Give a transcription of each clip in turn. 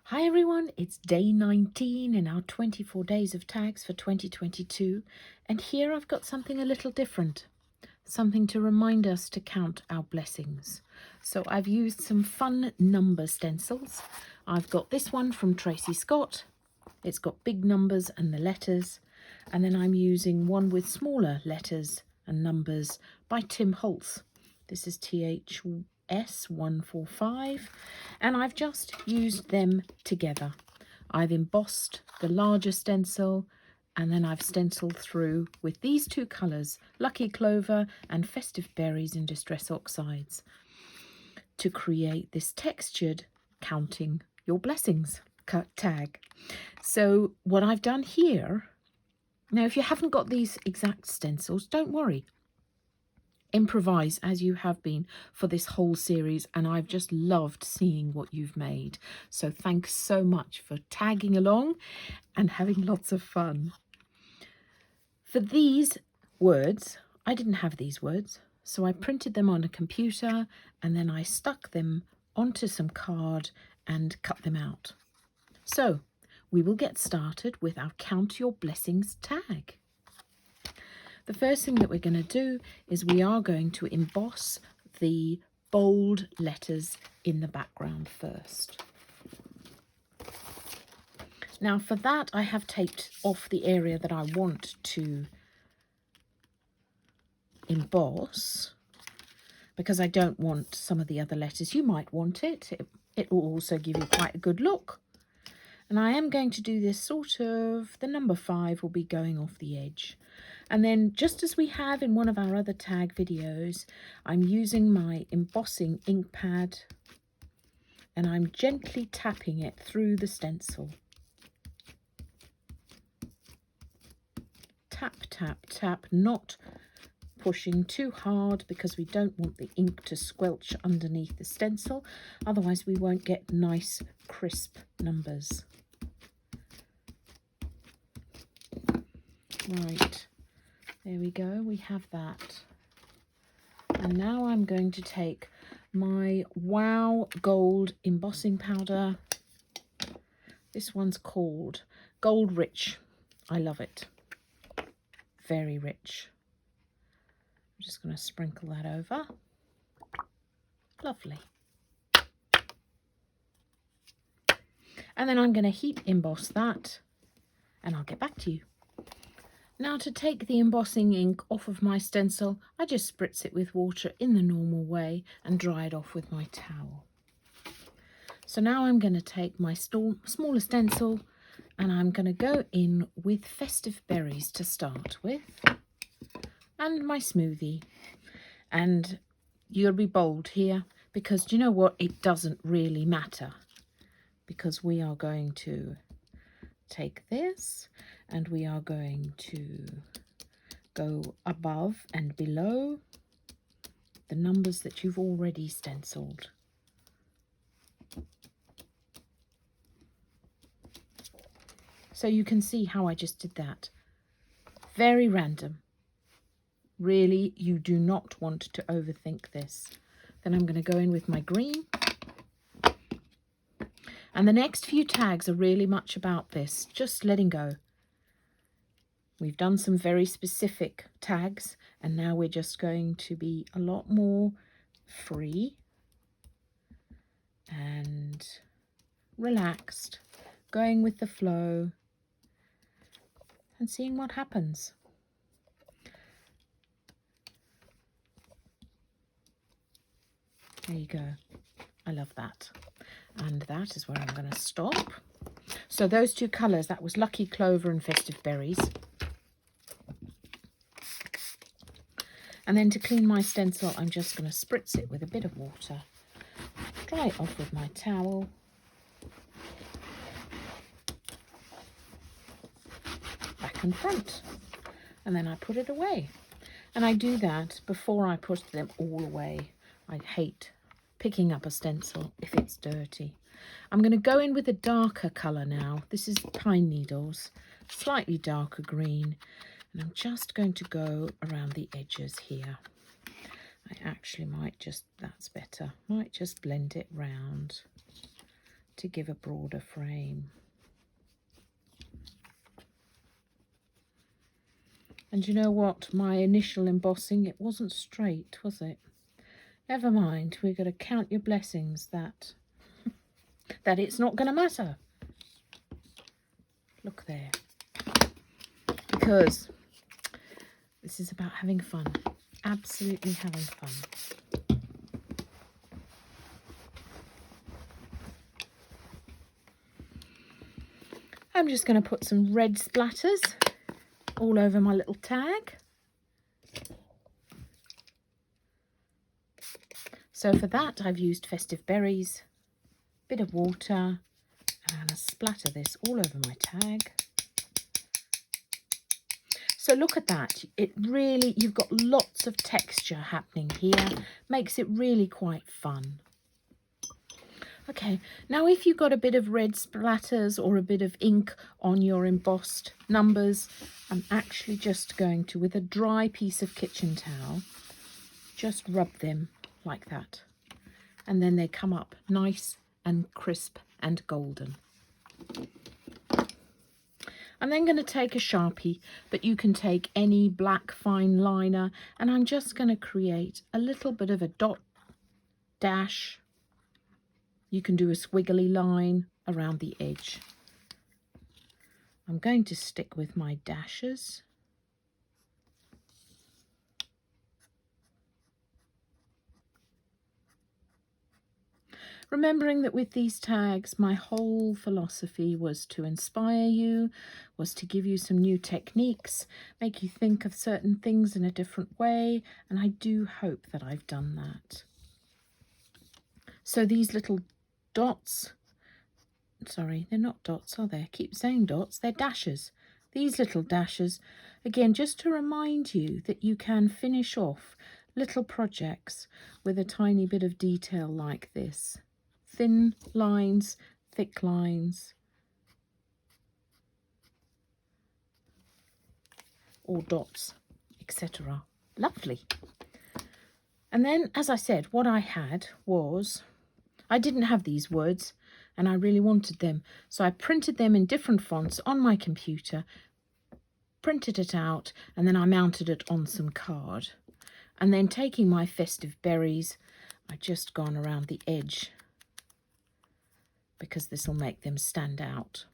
Hi everyone, it's day 19 in our 24 days of tags for 2022, and here I've got something a little different, something to remind us to count our blessings. So I've used some fun number stencils. I've got this one from Tracy Scott. It's got big numbers and the letters, and then I'm using one with smaller letters and numbers by Tim Holtz. This is THS145, and I've just used them together. I've embossed the larger stencil, and then I've stenciled through with these two colours, Lucky Clover and Festive Berries in Distress Oxides, to create this textured counting your blessings tag. So what I've done here, now if you haven't got these exact stencils, don't worry. Improvise as you have been for this whole series, and I've just loved seeing what you've made. So thanks so much for tagging along and having lots of fun. For these words, I didn't have these words, so I printed them on a computer and then I stuck them onto some card and cut them out. So we will get started with our Count Your Blessings tag. The first thing that we're going to do is we are going to emboss the bold letters in the background first. Now for that I have taped off the area that I want to emboss, because I don't want some of the other letters. You might want it. It will also give you quite a good look. And I am going to do this sort of, the number 5 will be going off the edge. And then just as we have in one of our other tag videos, I'm using my embossing ink pad and I'm gently tapping it through the stencil. Tap, tap, tap, not pushing too hard because we don't want the ink to squelch underneath the stencil. Otherwise we won't get nice crisp numbers. Right, there we go, we have that. And now I'm going to take my Wow Gold embossing powder. This one's called Gold Rich. I love it. Very rich. I'm just going to sprinkle that over. Lovely. And then I'm going to heat emboss that and I'll get back to you. Now to take the embossing ink off of my stencil, I just spritz it with water in the normal way and dry it off with my towel. So now I'm going to take my smaller stencil and I'm going to go in with Festive Berries to start with, and my smoothie. And you'll be bold here because do you know what? It doesn't really matter, because we are going to take this and we are going to go above and below the numbers that you've already stenciled. So you can see how I just did that. Very random. Really, you do not want to overthink this. Then I'm going to go in with my green. And the next few tags are really much about this, just letting go. We've done some very specific tags, and now we're just going to be a lot more free and relaxed, going with the flow and seeing what happens. There you go. I love that. And that is where I'm going to stop. So those two colours, that was Lucky Clover and Festive Berries. And then to clean my stencil, I'm just going to spritz it with a bit of water, dry it off with my towel, back and front, and then I put it away. And I do that before I put them all away. I hate picking up a stencil if it's dirty. I'm going to go in with a darker colour now. This is Pine Needles, slightly darker green. And I'm just going to go around the edges here. I actually might just, that's better, might just blend it round. to give a broader frame. And you know what? My initial embossing, it wasn't straight, was it? Never mind, we're going to count your blessings that it's not going to matter. Look there. Because this is about having fun. Absolutely having fun. I'm just going to put some red splatters all over my little tag. So for that, I've used Festive Berries, bit of water, and I'm going to splatter this all over my tag. So look at that. It really, you've got lots of texture happening here. Makes it really quite fun. Okay, now if you've got a bit of red splatters or a bit of ink on your embossed numbers, I'm actually just going to, with a dry piece of kitchen towel, just rub them like that. And then they come up nice and crisp and golden. I'm then going to take a Sharpie, but you can take any black fine liner, and I'm just going to create a little bit of a dot dash. You can do a squiggly line around the edge. I'm going to stick with my dashes. Remembering that with these tags, my whole philosophy was to inspire you, was to give you some new techniques, make you think of certain things in a different way, and I do hope that I've done that. So these little dots, sorry, they're not dots, are they? I keep saying dots, they're dashes. These little dashes, again, just to remind you that you can finish off little projects with a tiny bit of detail like this. Thin lines, thick lines, or dots, etc. Lovely. And then, as I said, what I had was, I didn't have these words and I really wanted them. So I printed them in different fonts on my computer, printed it out, and then I mounted it on some card. And then taking my Festive Berries, I just gone around the edge, because this will make them stand out.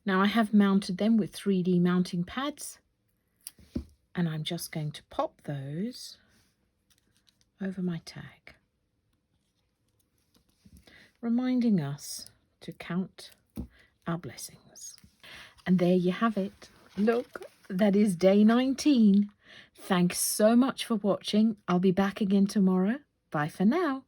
Now I have mounted them with 3D mounting pads, and I'm just going to pop those over my tag, reminding us to count our blessings. And there you have it. Look, that is day 19. Thanks so much for watching. I'll be back again tomorrow. Bye for now.